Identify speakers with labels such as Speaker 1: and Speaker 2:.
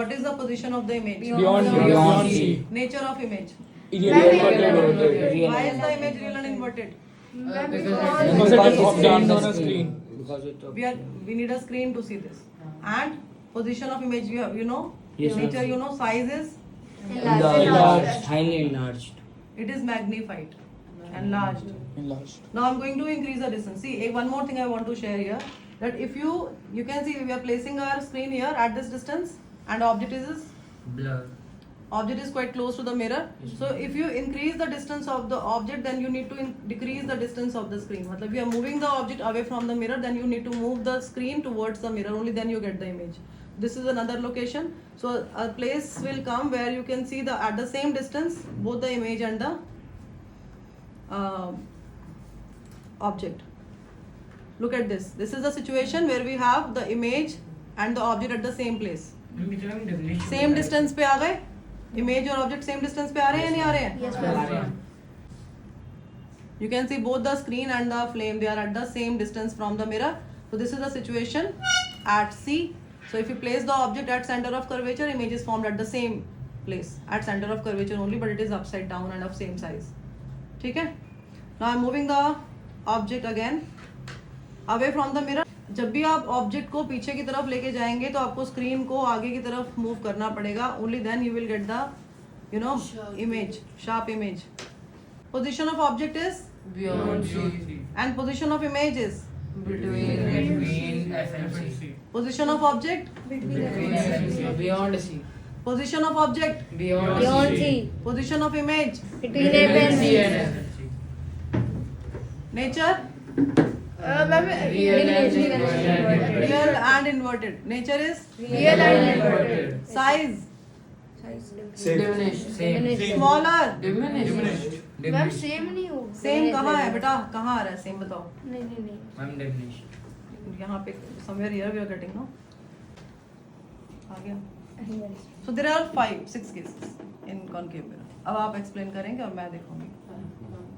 Speaker 1: What is the position of the image?
Speaker 2: Beyond C.
Speaker 1: Nature of image.
Speaker 2: Inverted.
Speaker 1: Why is the image real and inverted?
Speaker 2: Because it is obtained on a screen.
Speaker 1: We need a screen to see this. And position of image, you know?
Speaker 3: Yes, ma'am.
Speaker 1: Nature, you know, size is?
Speaker 3: Enlarged. Highly enlarged.
Speaker 1: It is magnified, enlarged.
Speaker 2: Enlarged.
Speaker 1: Now I'm going to increase the distance. See, one more thing I want to share here. That if you can see we are placing our screen here at this distance and object is
Speaker 3: Blur.
Speaker 1: object is quite close to the mirror. So if you increase the distance of the object, then you need to decrease the distance of the screen. Matlab, you are moving the object away from the mirror, then you need to move the screen towards the mirror. Only then you get the image. This is another location. So a place will come where you can see at the same distance both the image and the object. Look at this. This is the situation where we have the image and the object at the same place. Same distance पे आ गए? Image और object same distance पे आ रहे हैं या नहीं आ रहे हैं?
Speaker 4: Yes,
Speaker 1: You can see both the screen and the flame, they are at the same distance from the mirror. So this is the situation at C. So if you place the object at center of curvature, image is formed at the same place, at center of curvature only, but it is upside down and of same size. ठीक है? Now I am moving the object again away from the mirror. जब भी आप object को पीछे की तरफ लेके जाएंगे तो आपको स्क्रीन को आगे की तरफ मूव करना पड़ेगा. Only then you will get the image, sharp image. Position of object is
Speaker 4: Beyond C.
Speaker 1: and position of image is
Speaker 4: Between F and C.
Speaker 1: position of object,
Speaker 4: Beyond C.
Speaker 1: position of object,
Speaker 4: Beyond C.
Speaker 1: position of image,
Speaker 5: Between F and
Speaker 4: C
Speaker 5: C.
Speaker 4: and F and C.
Speaker 1: nature,
Speaker 4: Real and
Speaker 1: real and inverted. Nature is
Speaker 5: Real and
Speaker 4: inverted.
Speaker 1: size,
Speaker 4: Diminished. Same.
Speaker 1: smaller.
Speaker 4: Diminished.
Speaker 5: Ma'am same नहीं हो
Speaker 1: same कहाँ है बेटा, कहाँ आ रहा है same बताओ.
Speaker 5: नहीं नहीं नहीं
Speaker 4: Ma'am, diminished.
Speaker 1: यहाँ पे somewhere here we are getting no. आ गया. So there are 5-6 cases in concave mirror. अब आप explain करेंगे और मैं देखूंगी.